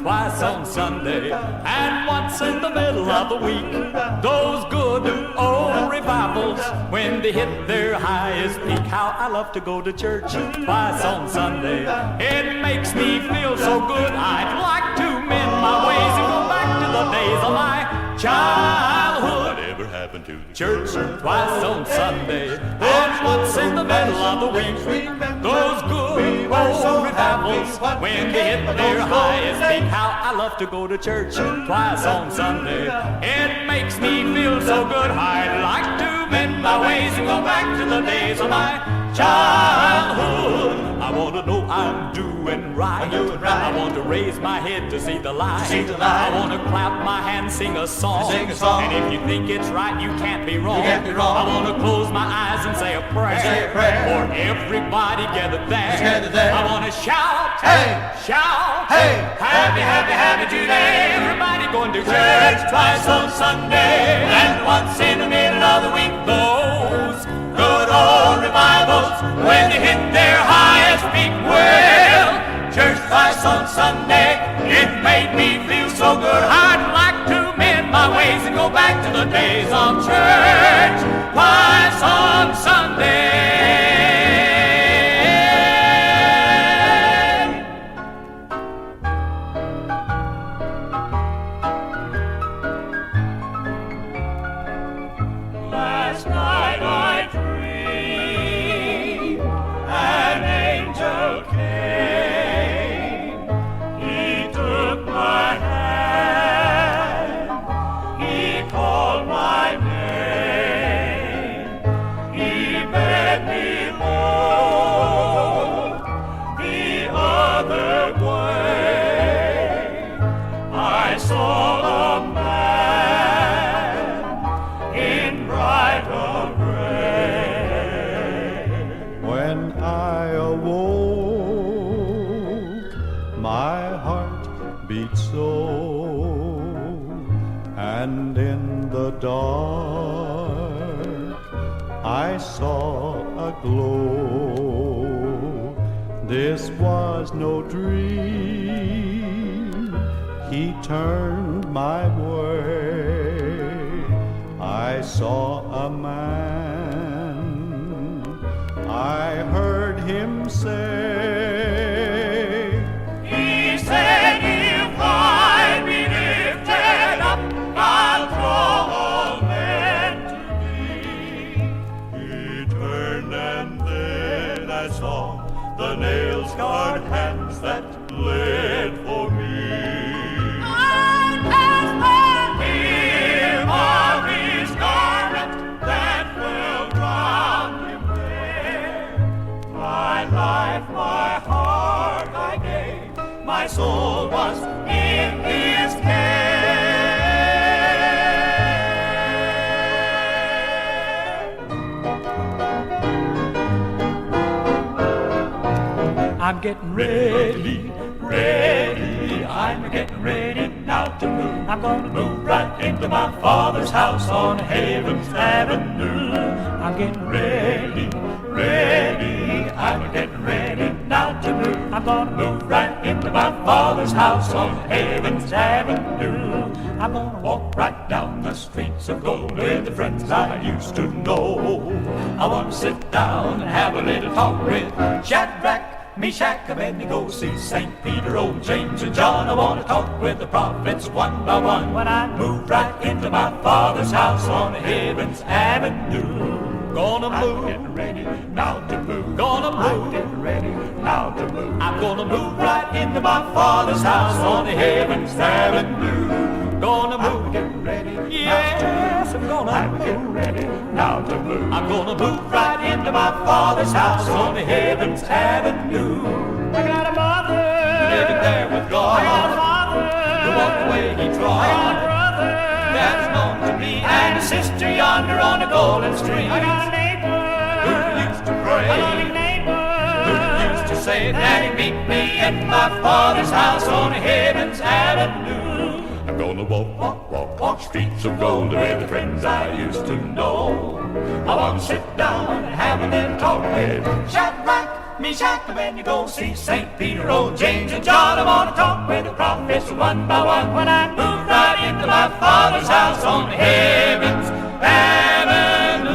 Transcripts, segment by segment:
twice on Sunday, and once in the middle of the week. Those good old revivals, when they hit their highest peak. How I love to go to church twice on Sunday. It makes me feel so good. I'd like to mend my ways and go back to the days of my childhood. Whatever happened to church twice on Sunday, and once in the middle of the week. Those good old revivals, when they hit their highest peak. How I love to go to church twice on Sunday. It makes me feel so good. I'd like to mend my ways and go back to the days of my childhood. I want to know I'm doing right. I want to raise my head to see the light. I want to clap my hands, sing a song. And if you think it's right, you can't be wrong. I want to close my eyes and say a prayer. For everybody gathered there. I want to shout, hey, shout, hey, happy, happy, happy today. Everybody going to church twice on Sunday, and once in the middle of the week. Those good old revivals, when they hit their highest peak. Well, church twice on Sunday, it made me feel so good. I'd like to mend my ways and go back to the days of church twice on Sunday. Last night I dreamed an angel came. He took my hand, he called my name. He bade me go the other way. I saw a man in bright array. When I awoke, my heart beat so, and in the dark I saw a glow. This was no dream, he turned my way. I saw a man, I heard him say, He said, if I be lifted up, I'll draw all men to me. He turned and then I saw the nail-scarred hands that bled for me. And as the hem of his garment that fell round him there, my life, my heart I gave, my soul was in his care. I'm getting ready, I'm getting ready now to move. I'm gonna move right into my Father's house on Heaven's Avenue. I'm getting ready, I'm getting ready now to move. I'm gonna move right into my Father's house on Heaven's Avenue. I'm gonna walk right down the streets of gold with the friends I used to know. I wanna sit down and have a little talk with Shadrach, Meshach, Abednego, see St. Peter, old James, and John. I want to talk with the prophets one by one when I move right into my Father's house on Heaven's Avenue. Gonna move, getting ready now to move. Gonna move, getting ready now to move. I'm gonna move right into my Father's house on Heaven's Avenue. Gonna move, getting ready. Yes, I'm gonna getting move. ready now to move. I'm gonna move right into my Father's house on Heaven's Avenue. I got a mother Living there with God, I got a father who walked the way he trod. I got a brother That's known to me, and a sister yonder on a golden stream. I got a neighbor who used to pray, a loving neighbor who used to say that he'd meet me in my Father's house on Heaven's Avenue. I'm gonna walk streets of gold with the friends I used to know. I wanna sit down and have a little talk with Shadrach, me shout when you go see St. Peter, old James and John. I want to talk with the prophets one by one when I move right into my Father's house on heaven's avenue.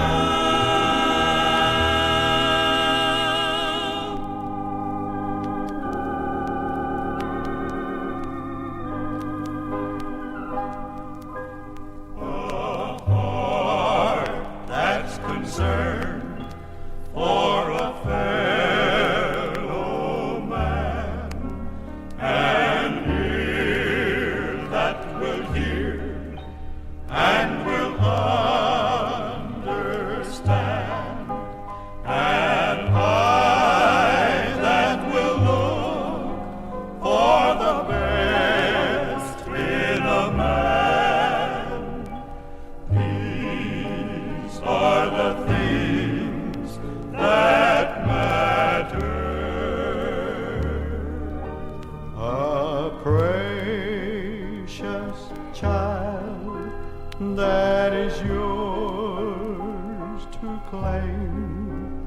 A heart that's concerned for a fellow man, and ear that will hear and will understand, and eye that will look for the best in a man. These are the things that matter. A precious child that is yours to claim,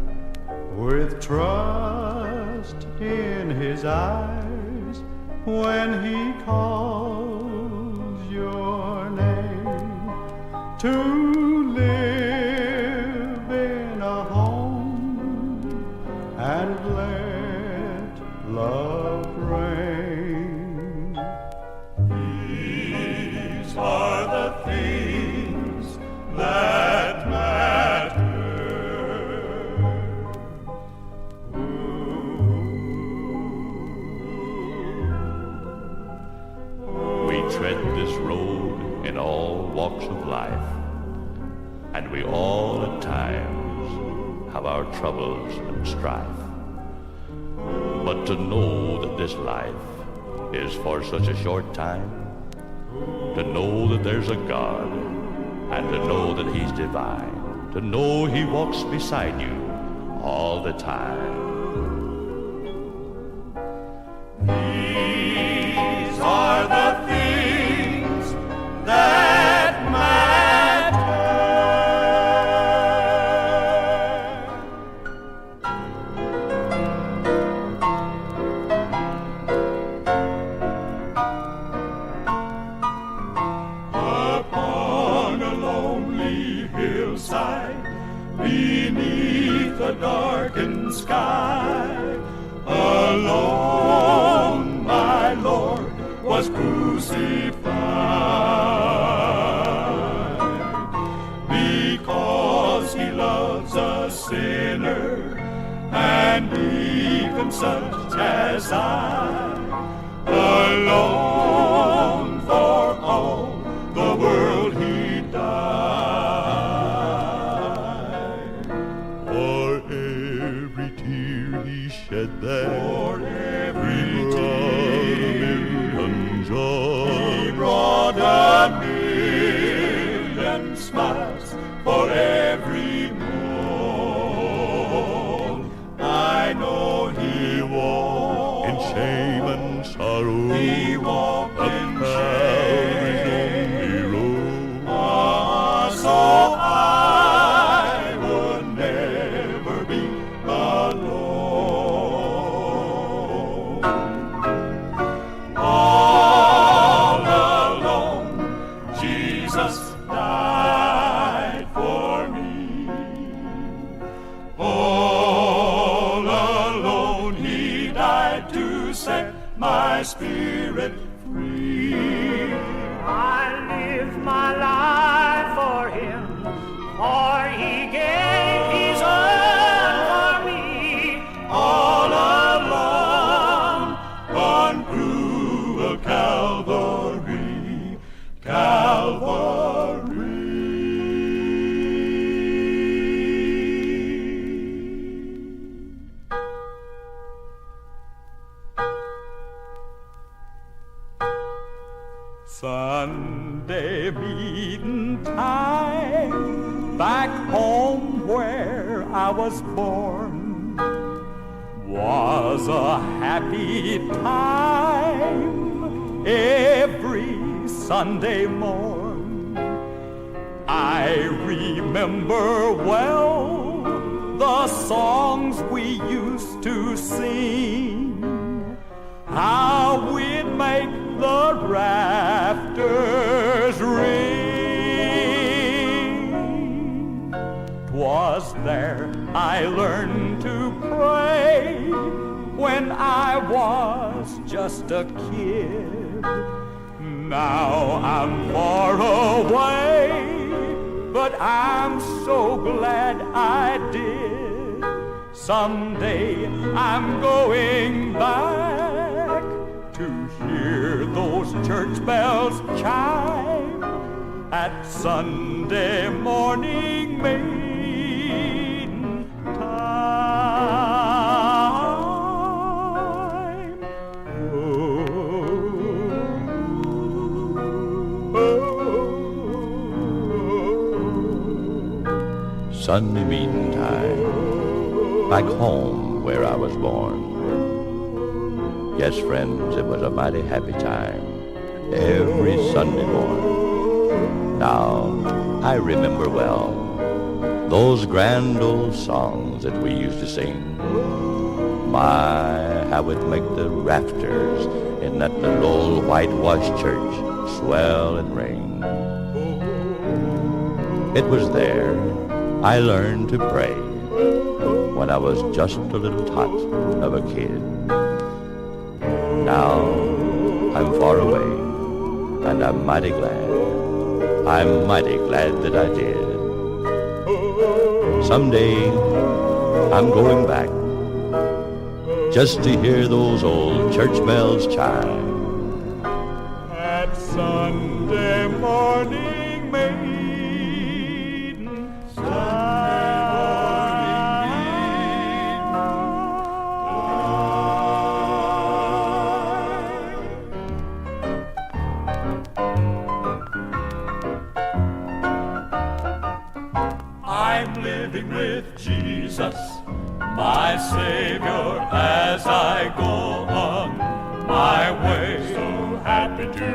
with trust in his eyes when he calls your name, to live in a home and let love reign. These are the things that matter. We tread this road in all walks of life, and we all at times have our troubles and strife. But to know that this life is for such a short time, to know that there's a God, and to know that He's divine, to know He walks beside you all the time. These are the things that matter. Upon a lonely hillside, beneath a darkened sky, alone my Lord was crucified, because He loves a sinner, and even such as I, alone for all the world He died. For every tear He shed there, for every He brought a million smiles for every moan. I know He walked in shame and sorrow. He walked in shame. So I would never be alone. All alone, Jesus died for me. All alone, He died to set my spirit free. I live my life for Him, for He gave His own for me. All alone on cruel Calvary, Calvary. Sunday meeting time, back home where I was born, was a happy time every Sunday morn. I remember well the songs we used to sing, how we'd make the rafters ring. 'Twas there I learned to pray when I was just a kid. Now I'm far away, but I'm so glad I did. Someday I'm going back to hear those church bells chime at Sunday morning meeting time. Sunday meeting time, back home where I was born. Yes, friends, it was a mighty happy time every Sunday morn. Now, I remember well those grand old songs that we used to sing. My, how it make the rafters in that little old whitewashed church swell and ring. It was there I learned to pray when I was just a little tot of a kid. Now I'm far away, and I'm mighty glad that I did. Someday I'm going back just to hear those old church bells chime at Sunday morning meeting. I'm living with Jesus, my Savior, as I go on my way. So happy to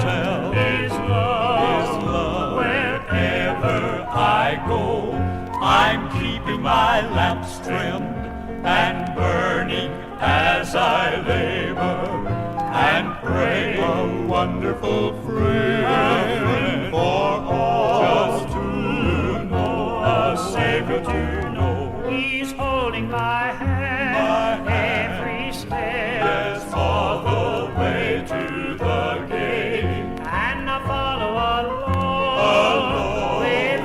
tell His love wherever I go. I'm keeping my lamps trimmed and burning as I labor and pray. A wonderful friend for all, just to know a Savior to know. He's holding my hand, every step, yes, all the way to the gate, and I follow along with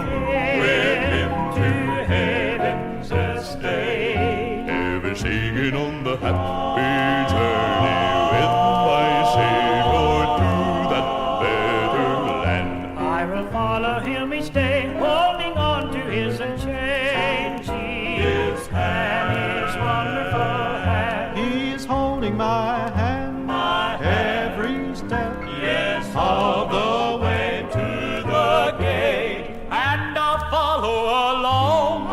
him to heaven's estate. Ever singing on the happy journey with my Savior to that better land. I will follow him each day, holding on to his unchanging his hand, his wonderful hand. He's holding my hand, every step, Yes, all the way to the gate, and I'll follow along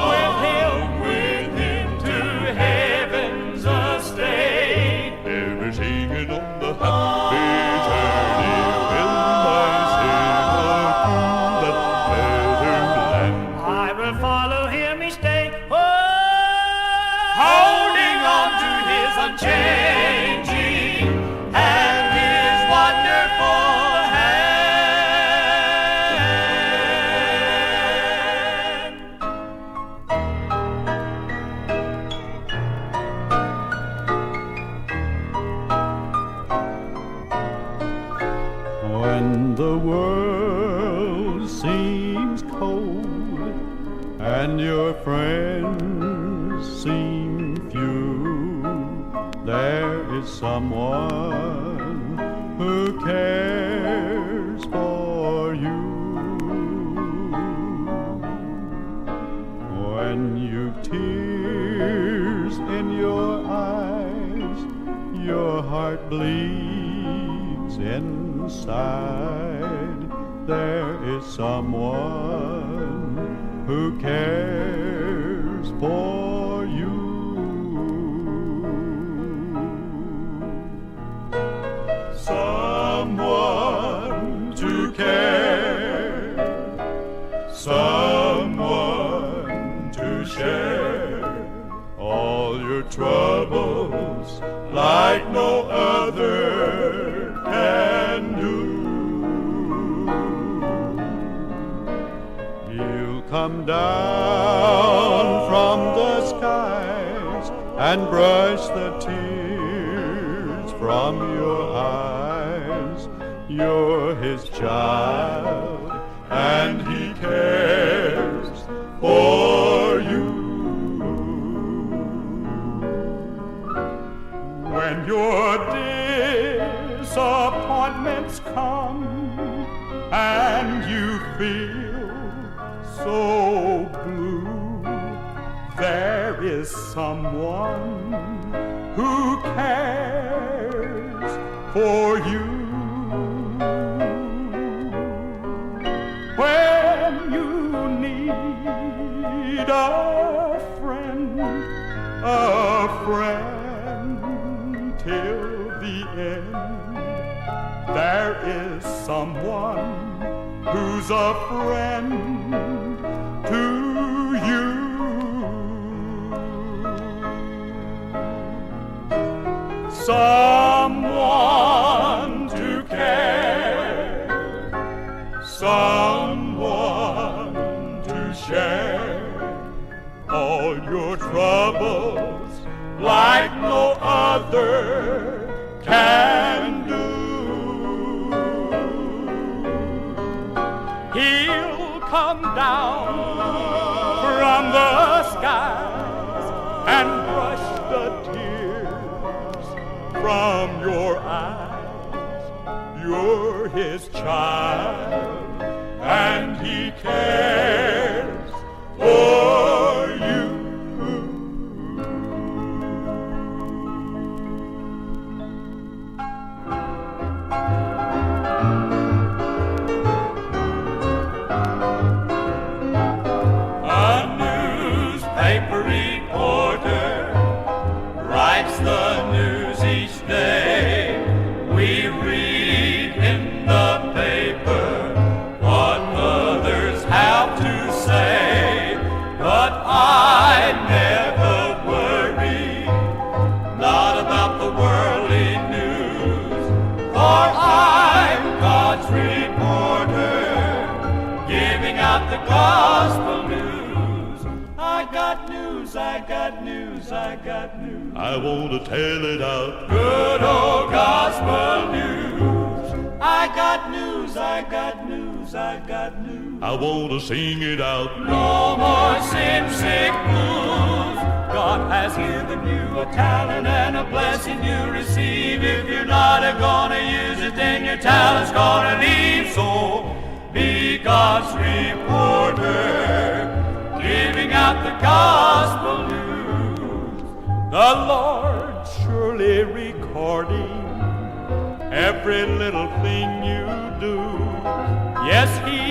with him to heaven's estate. Ever singing on the happy journey with my Savior to that better land. I will follow him each day, holding on to his unchanging and his wonderful hand. When the world seems cold and your friends seem few, there is someone who cares for you. When you've tears in your eyes, your heart bleeds inside, there is someone who cares for you. Someone to care, someone like no other can do. He'll come down from the skies and brush the tears from your eyes. You're his child, and he cares for you. When your disappointments come and you feel so blue, there is someone who cares for you. When you need a friend till the end, there is someone who's a friend to you. Someone to care, someone to share all your troubles like no other can do. He'll come down from the skies and brush the tears from your eyes. You're his child, and he cares for you. Paper reporter writes the news each day. We read in the paper what others have to say, but I never worry, not about the worldly news, for I'm God's reporter, giving out the gospel news. I got news, I got news, I got news. I want to tell it out. Good old gospel news. I got news, I got news, I got news. I want to sing it out. No more sin sick blues. God has given you a talent and a blessing you receive. If you're not gonna use it, then your talent's gonna leave. So be God's reporter, giving out the gospel news. The Lord surely recording every little thing you do. Yes, he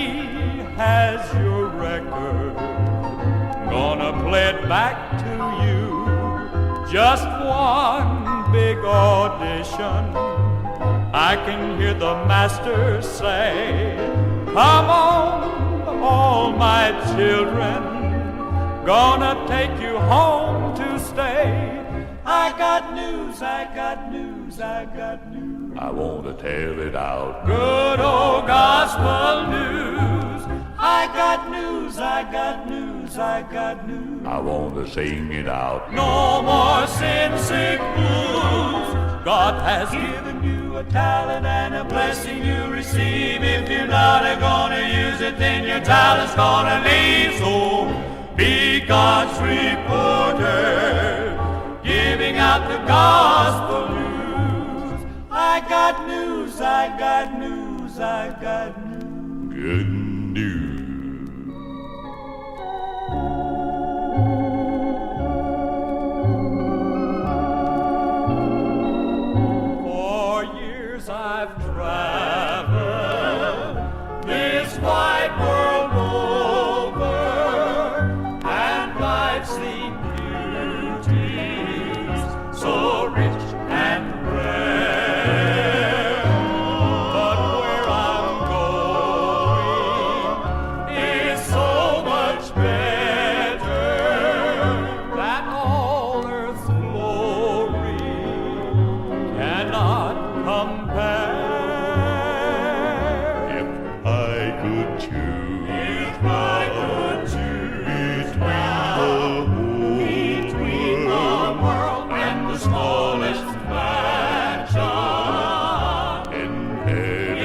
has your record, gonna play it back to you. Just one big audition, I can hear the master say, come on, all my children, gonna take you home to stay. I got news, I got news, I got news. I want to tell it out. Good old gospel news. I got news, I got news, I got news. I want to sing it out. No more sin sick blues. God has given you a talent and a blessing you receive. If you're not gonna use it, then your talent's gonna leave. So be God's reporter, giving out the gospel news. I got news, I got news, I got news. Good news. For years I've traveled this wide world over, and I've seen beauties so rich and rare. But where I'm going is so much better than all earth's glory. compare. If I could choose, between the world And the smallest mansion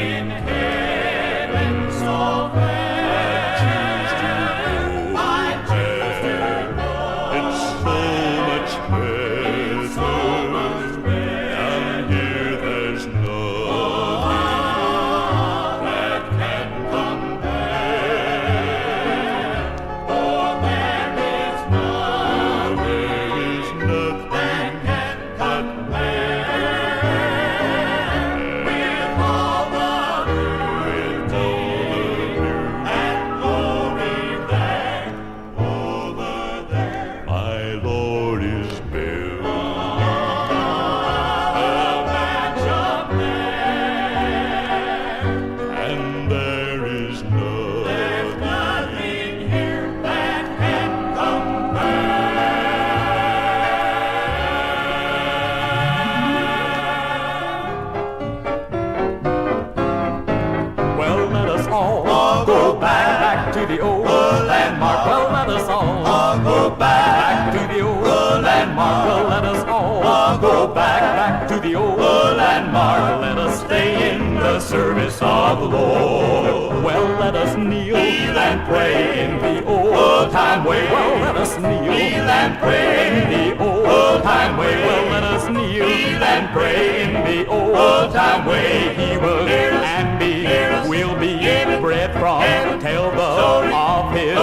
in heaven, so choose to go there. It's so much better. Down here there's nothing that can compare. for there is none There is nothing can compare with all the with all the and glory there, over there. my Lord is built. And there is nothing Nothing here that can compare. Well, let us all go back to the old landmark. Well, let us all go back to the old landmark. Well, let us all go back to the old landmark. Let us stay in the service of the Lord. Well, let us kneel and pray in the old time way. Well, let us kneel and pray in the old time way. Well, let us kneel and pray in the old time way. He will hear and be, will be bread from. Tell the of his.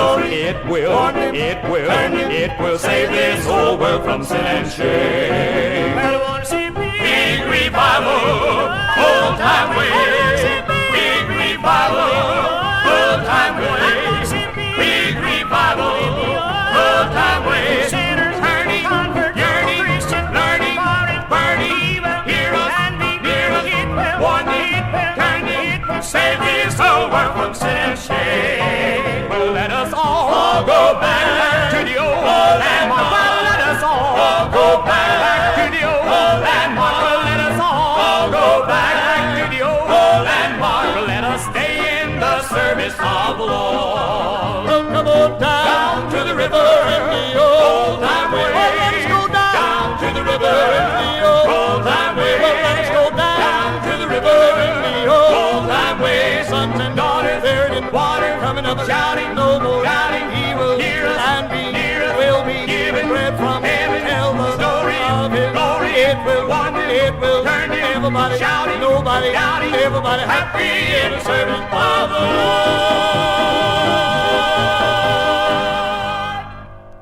It will save this whole world from sin and shame. Well, I want to see Big revival, old time way. Big revival, old time way. Big revival, old time way. sinners, Turning, converts, yearning, Christians, learning, burning, hear us, one, turning, save this whole world from sin and shame. Well, let us all go back to the old landmark. Well, let us all go back to the old landmark. Well, let us all go back to the old landmark. Let us stay in the service of the Lord. Well, come on down to the river in the old time way. Well, let us go down to the river in the old time way. Well, let us go down to the river in the old time way. Sons and daughters, there in water, coming up, shouting, no more shouting. He will hear us and be near us. Will be given bread from heaven. Tell the story of his glory. It will wander, it will turn. Everybody shouting, nobody doubting. Everybody happy in the service of the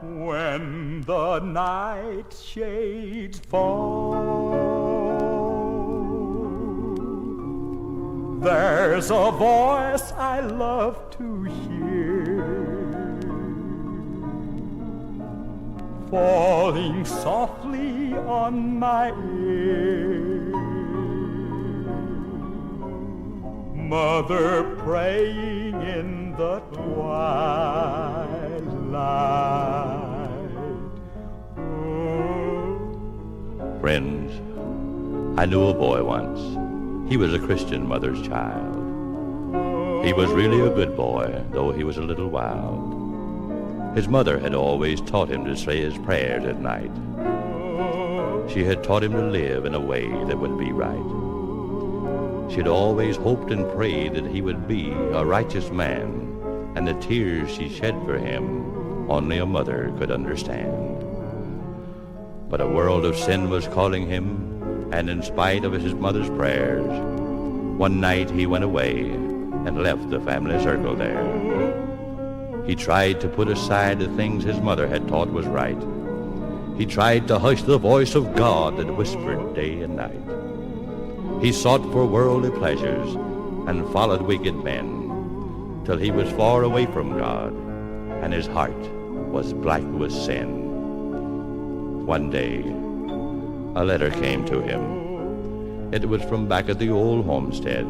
Lord. When the night shades fall, there's a voice I love to hear, falling softly on my ear. Mother praying in the twilight. Oh. Friends, I knew a boy once. He was a Christian mother's child. He was really a good boy, though he was a little wild. His mother had always taught him to say his prayers at night. She had taught him to live in a way that would be right. She had always hoped and prayed that he would be a righteous man, and the tears she shed for him only a mother could understand. But a world of sin was calling him, and in spite of his mother's prayers, one night he went away and left the family circle there. He tried to put aside the things his mother had taught was right. He tried to hush the voice of God that whispered day and night. He sought for worldly pleasures and followed wicked men, till he was far away from God, and his heart was black with sin. One day, a letter came to him. It was from back at the old homestead.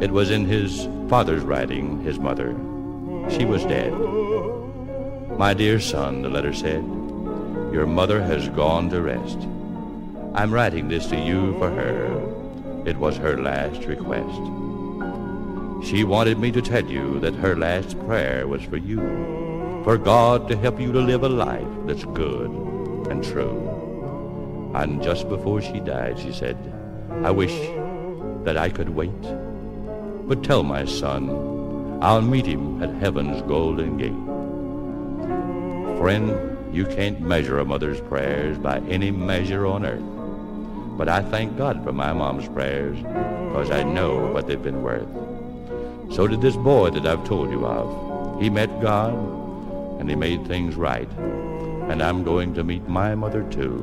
It was in his father's writing, his mother. She was dead. My dear son, the letter said, your mother has gone to rest. I'm writing this to you for her. It was her last request. She wanted me to tell you that her last prayer was for you, for God to help you to live a life that's good and true. And just before she died, she said, I wish that I could wait. But tell my son, I'll meet him at heaven's golden gate. Friend, you can't measure a mother's prayers by any measure on earth. But I thank God for my mom's prayers, because I know what they've been worth. So did this boy that I've told you of. He met God, and he made things right. And I'm going to meet my mother too,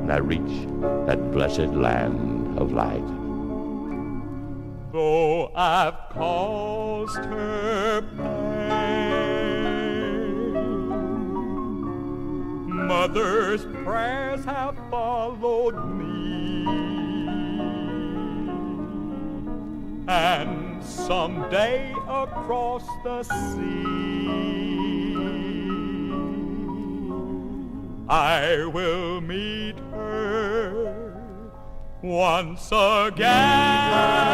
when I reach that blessed land of light. Though I've caused her pain, Mother's prayers have followed me. And someday across the sea, I will meet her once again.